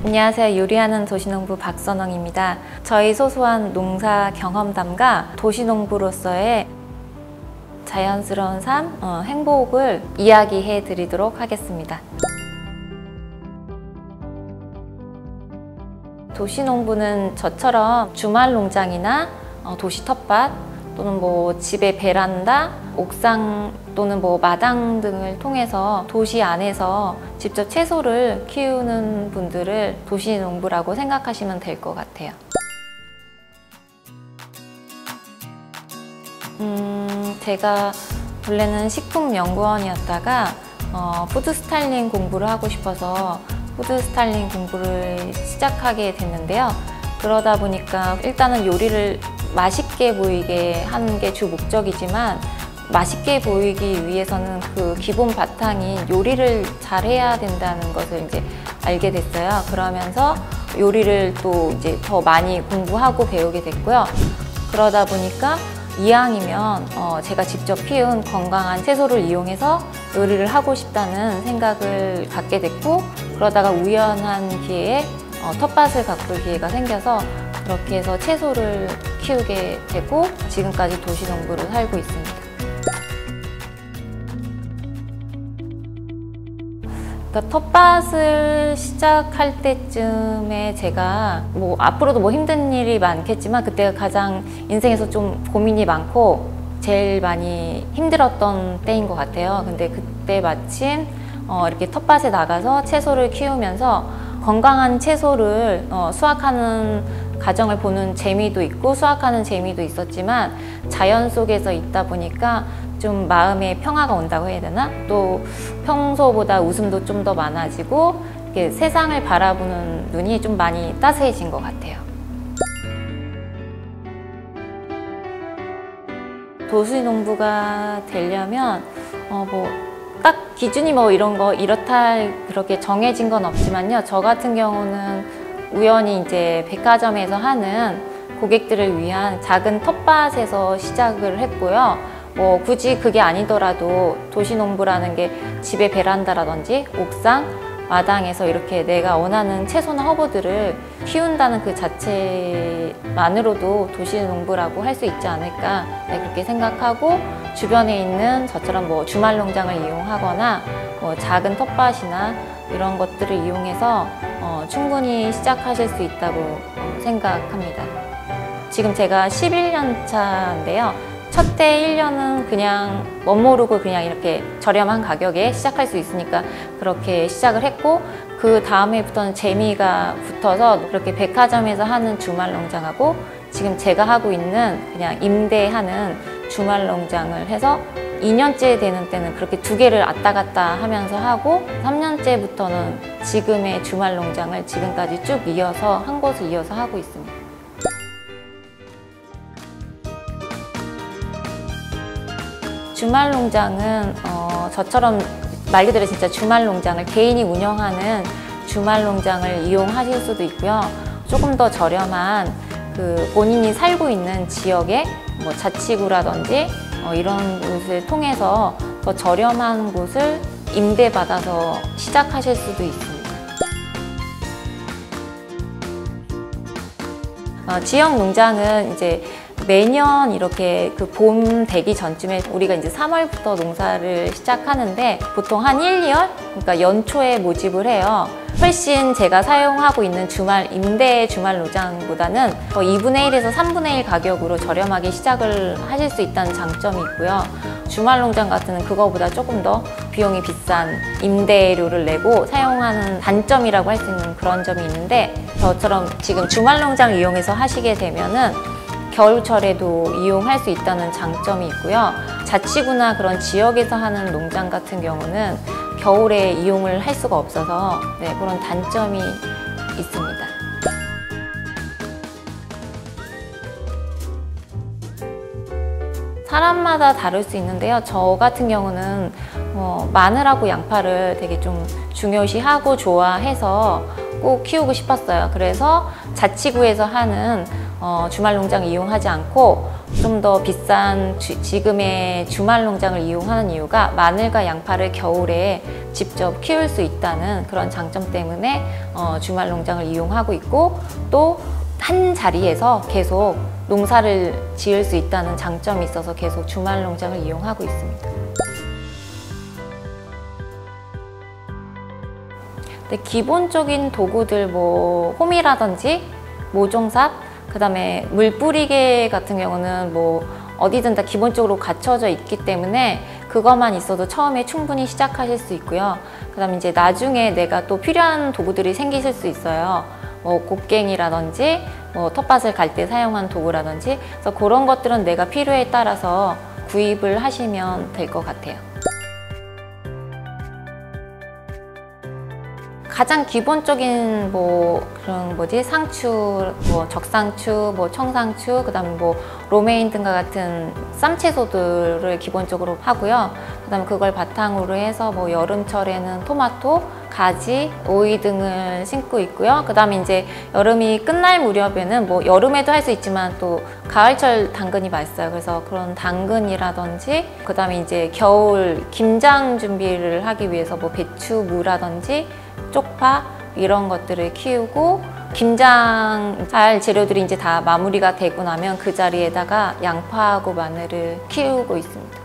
안녕하세요. 요리하는 도시농부 박선영입니다. 저희 소소한 농사 경험담과 도시농부로서의 자연스러운 삶, 행복을 이야기해 드리도록 하겠습니다. 도시농부는 저처럼 주말 농장이나 도시 텃밭 또는 집의 베란다, 옥상 또는 마당 등을 통해서 도시 안에서 직접 채소를 키우는 분들을 도시농부라고 생각하시면 될 것 같아요. 제가 원래는 식품연구원이었다가 푸드 스타일링 공부를 하고 싶어서 푸드 스타일링 공부를 시작하게 됐는데요. 그러다 보니까 일단은 요리를 맛있게 보이게 하는 게 주 목적이지만 맛있게 보이기 위해서는 그 기본 바탕인 요리를 잘해야 된다는 것을 이제 알게 됐어요. 그러면서 요리를 또 이제 더 많이 공부하고 배우게 됐고요. 그러다 보니까 이왕이면 제가 직접 키운 건강한 채소를 이용해서 요리를 하고 싶다는 생각을 갖게 됐고, 그러다가 우연한 기회에 텃밭을 가꿀 기회가 생겨서 그렇게 해서 채소를 키우게 되고 지금까지 도시농부로 살고 있습니다. 그러니까 텃밭을 시작할 때쯤에 제가 앞으로도 힘든 일이 많겠지만 그때가 가장 인생에서 좀 고민이 많고 제일 많이 힘들었던 때인 것 같아요. 근데 그때 마침 이렇게 텃밭에 나가서 채소를 키우면서 건강한 채소를 수확하는 과정을 보는 재미도 있고 수확하는 재미도 있었지만 자연 속에서 있다 보니까 좀 마음의 평화가 온다고 해야 되나? 또 평소보다 웃음도 좀 더 많아지고 이렇게 세상을 바라보는 눈이 좀 많이 따스해진 것 같아요. 도시농부가 되려면 딱 기준이 이렇다 그렇게 정해진 건 없지만요. 저 같은 경우는 우연히 이제 백화점에서 하는 고객들을 위한 작은 텃밭에서 시작을 했고요. 굳이 그게 아니더라도 도시농부라는 게 집의 베란다라든지 옥상, 마당에서 이렇게 내가 원하는 채소나 허브들을 키운다는 그 자체만으로도 도시농부라고 할 수 있지 않을까 그렇게 생각하고, 주변에 있는 저처럼 주말 농장을 이용하거나 작은 텃밭이나 이런 것들을 이용해서 충분히 시작하실 수 있다고 생각합니다. 지금 제가 11년 차인데요. 첫 때 1년은 그냥 멋모르고 그냥 이렇게 저렴한 가격에 시작할 수 있으니까 그렇게 시작을 했고, 그 다음에부터는 재미가 붙어서 그렇게 백화점에서 하는 주말 농장하고 지금 제가 하고 있는 그냥 임대하는 주말 농장을 해서 2년째 되는 때는 그렇게 두 개를 왔다 갔다 하면서 하고, 3년째부터는 지금의 주말 농장을 지금까지 쭉 이어서 한 곳을 이어서 하고 있습니다. 주말 농장은 저처럼 말 그대로 진짜 주말 농장을 개인이 운영하는 주말 농장을 이용하실 수도 있고요. 조금 더 저렴한 본인이 살고 있는 지역의 자치구라든지 이런 곳을 통해서 더 저렴한 곳을 임대받아서 시작하실 수도 있습니다. 지역 농장은 이제 매년 이렇게 봄 되기 전쯤에 우리가 이제 3월부터 농사를 시작하는데 보통 한 1, 2월? 그러니까 연초에 모집을 해요. 훨씬 제가 사용하고 있는 임대 주말 농장보다는 2분의 1에서 3분의 1 가격으로 저렴하게 시작을 하실 수 있다는 장점이 있고요. 주말 농장 같은 경우는 그거보다 조금 더 비용이 비싼 임대료를 내고 사용하는 단점이라고 할 수 있는 그런 점이 있는데, 저처럼 지금 주말 농장을 이용해서 하시게 되면은 겨울철에도 이용할 수 있다는 장점이 있고요. 자치구나 그런 지역에서 하는 농장 같은 경우는 겨울에 이용을 할 수가 없어서 그런 단점이 있습니다. 사람마다 다를 수 있는데요. 저 같은 경우는 마늘하고 양파를 되게 좀 중요시하고 좋아해서 꼭 키우고 싶었어요. 그래서 자치구에서 하는 주말 농장 이용하지 않고 좀 더 비싼 지금의 주말 농장을 이용하는 이유가 마늘과 양파를 겨울에 직접 키울 수 있다는 그런 장점 때문에 주말 농장을 이용하고 있고, 또 한 자리에서 계속 농사를 지을 수 있다는 장점이 있어서 계속 주말 농장을 이용하고 있습니다. 근데 기본적인 도구들, 뭐 홈이라든지 모종삽, 그 다음에 물 뿌리개 같은 경우는 뭐 어디든 다 기본적으로 갖춰져 있기 때문에 그것만 있어도 처음에 충분히 시작하실 수 있고요. 그 다음에 이제 나중에 내가 또 필요한 도구들이 생기실 수 있어요. 뭐 곡괭이라든지 뭐 텃밭을 갈 때 사용한 도구라든지, 그래서 그런 것들은 내가 필요에 따라서 구입을 하시면 될 것 같아요. 가장 기본적인 뭐 그런 상추, 뭐 적상추, 뭐 청상추, 그다음에 뭐 로메인 등과 같은 쌈채소들을 기본적으로 하고요. 그다음에 그걸 바탕으로 해서 뭐 여름철에는 토마토, 가지, 오이 등을 심고 있고요. 그다음에 이제 여름이 끝날 무렵에는 뭐 여름에도 할 수 있지만 또 가을철 당근이 맛있어요. 그래서 그런 당근이라든지, 그다음에 이제 겨울 김장 준비를 하기 위해서 뭐 배추, 무라든지 쪽파 이런 것들을 키우고, 김장할 재료들이 이제 다 마무리가 되고 나면 그 자리에다가 양파하고 마늘을 키우고 있습니다.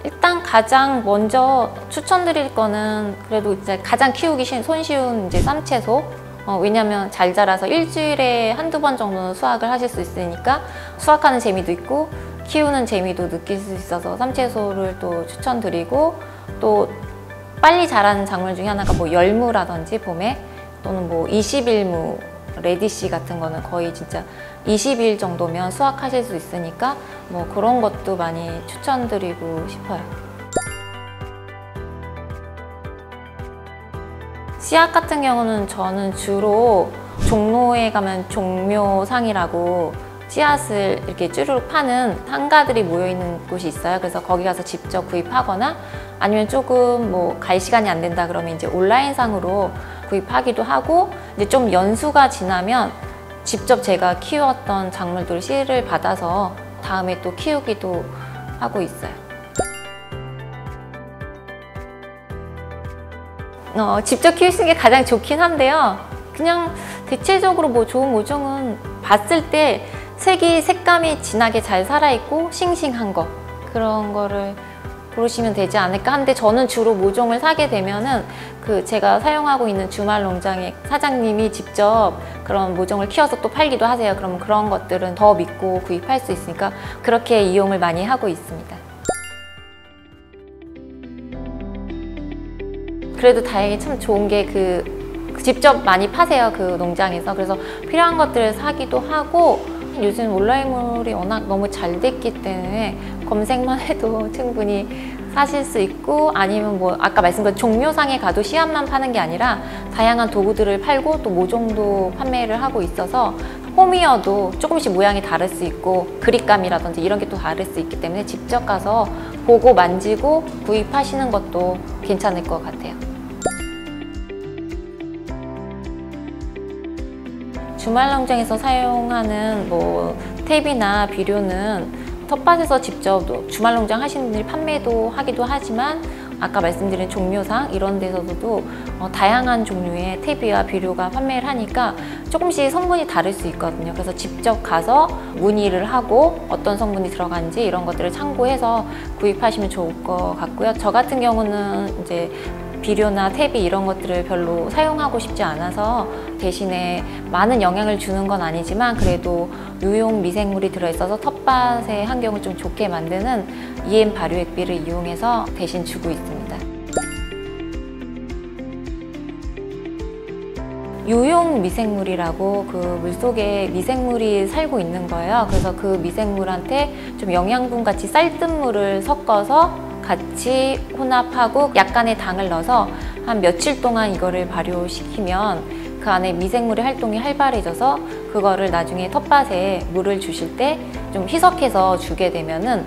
일단 가장 먼저 추천드릴 거는 그래도 이제 가장 키우기 손쉬운 이제 쌈채소. 왜냐면 잘 자라서 일주일에 한두 번 정도는 수확을 하실 수 있으니까 수확하는 재미도 있고 키우는 재미도 느낄 수 있어서 쌈채소를 또 추천드리고, 또 빨리 자라는 작물 중에 하나가 뭐 열무라든지 봄에, 또는 뭐 20일무, 레디시 같은 거는 거의 진짜 20일 정도면 수확하실 수 있으니까 뭐 그런 것도 많이 추천드리고 싶어요. 씨앗 같은 경우는 저는 주로 종로에 가면 종묘상이라고 씨앗을 이렇게 쭈루룩 파는 상가들이 모여있는 곳이 있어요. 그래서 거기 가서 직접 구입하거나, 아니면 조금 뭐 갈 시간이 안 된다 그러면 이제 온라인상으로 구입하기도 하고, 이제 좀 연수가 지나면 직접 제가 키웠던 작물들 씨를 받아서 다음에 또 키우기도 하고 있어요. 직접 키우시는 게 가장 좋긴 한데요. 그냥 대체적으로 뭐 좋은 모종은 봤을 때 색감이 진하게 잘 살아있고 싱싱한 거, 그런 거를 고르시면 되지 않을까 하는데, 저는 주로 모종을 사게 되면은 제가 사용하고 있는 주말 농장의 사장님이 직접 그런 모종을 키워서 또 팔기도 하세요. 그러면 그런 것들은 더 믿고 구입할 수 있으니까 그렇게 이용을 많이 하고 있습니다. 그래도 다행히 참 좋은 게 직접 많이 파세요, 그 농장에서. 그래서 필요한 것들을 사기도 하고, 요즘 온라인몰이 워낙 너무 잘 됐기 때문에 검색만 해도 충분히 사실 수 있고, 아니면 뭐 아까 말씀드린 종묘상에 가도 씨앗만 파는 게 아니라 다양한 도구들을 팔고 또 모종도 판매를 하고 있어서 홈이어도 조금씩 모양이 다를 수 있고 그립감이라든지 이런 게 또 다를 수 있기 때문에 직접 가서 보고 만지고 구입하시는 것도 괜찮을 것 같아요. 주말 농장에서 사용하는 뭐 탭이나 비료는 텃밭에서 직접 주말 농장 하시는 분들이 판매도 하기도 하지만, 아까 말씀드린 종묘상 이런 데서도 다양한 종류의 탭이와 비료가 판매를 하니까 조금씩 성분이 다를 수 있거든요. 그래서 직접 가서 문의를 하고 어떤 성분이 들어간지 이런 것들을 참고해서 구입하시면 좋을 것 같고요. 저 같은 경우는 이제 비료나 탭이 이런 것들을 별로 사용하고 싶지 않아서, 대신에 많은 영향을 주는 건 아니지만 그래도 유용 미생물이 들어있어서 텃밭의 환경을 좀 좋게 만드는 EM 발효액비를 이용해서 대신 주고 있습니다. 유용 미생물이라고 그 물속에 미생물이 살고 있는 거예요. 그래서 그 미생물한테 좀 영양분 같이 쌀뜨물을 섞어서 같이 혼합하고 약간의 당을 넣어서 한 며칠 동안 이거를 발효시키면 그 안에 미생물의 활동이 활발해져서 그거를 나중에 텃밭에 물을 주실 때 좀 희석해서 주게 되면은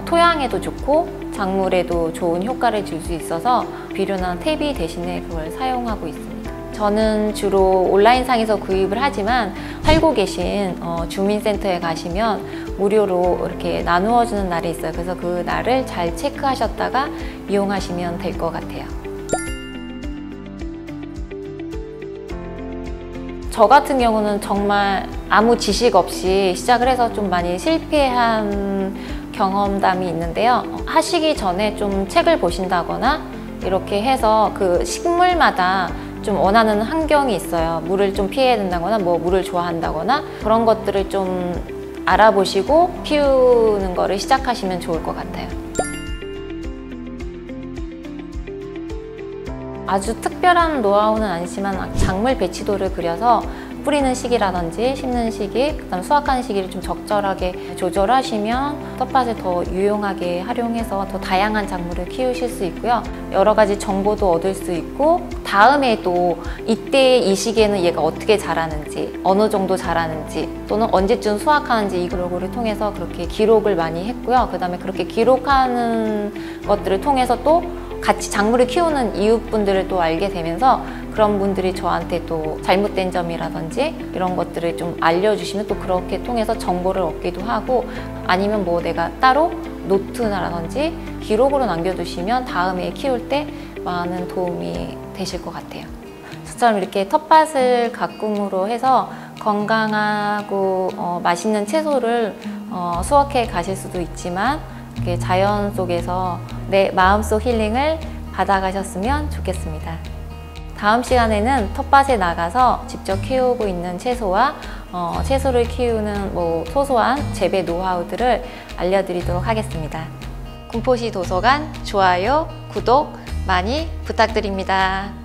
토양에도 좋고 작물에도 좋은 효과를 줄 수 있어서 비료나 탭이 대신에 그걸 사용하고 있습니다. 저는 주로 온라인상에서 구입을 하지만 살고 계신 주민센터에 가시면 무료로 이렇게 나누어주는 날이 있어요. 그래서 그 날을 잘 체크하셨다가 이용하시면 될 것 같아요. 저 같은 경우는 정말 아무 지식 없이 시작을 해서 좀 많이 실패한 경험담이 있는데요. 하시기 전에 좀 책을 보신다거나 이렇게 해서 그 식물마다 좀 원하는 환경이 있어요. 물을 좀 피해야 된다거나 물을 좋아한다거나 그런 것들을 좀 알아보시고 키우는 거를 시작하시면 좋을 것 같아요. 아주 특별한 노하우는 아니지만 작물 배치도를 그려서 뿌리는 시기라든지 심는 시기, 그다음 수확하는 시기를 좀 적절하게 조절하시면 텃밭을 더 유용하게 활용해서 더 다양한 작물을 키우실 수 있고요. 여러 가지 정보도 얻을 수 있고 다음에 또 이때 이 시기에는 얘가 어떻게 자라는지, 어느 정도 자라는지 또는 언제쯤 수확하는지 이 블로그를 통해서 그렇게 기록을 많이 했고요. 그다음에 그렇게 기록하는 것들을 통해서 또 같이 작물을 키우는 이웃분들을 또 알게 되면서 그런 분들이 저한테 또 잘못된 점이라든지 이런 것들을 좀 알려주시면 또 그렇게 통해서 정보를 얻기도 하고 아니면 내가 따로 노트라든지 기록으로 남겨두시면 다음에 키울 때 많은 도움이 되실 것 같아요. 저처럼 이렇게 텃밭을 가꿈으로 해서 건강하고 맛있는 채소를 수확해 가실 수도 있지만 이렇게 자연 속에서 내 마음속 힐링을 받아가셨으면 좋겠습니다. 다음 시간에는 텃밭에 나가서 직접 키우고 있는 채소와 채소를 키우는 소소한 재배 노하우들을 알려드리도록 하겠습니다. 군포시 도서관 좋아요, 구독 많이 부탁드립니다.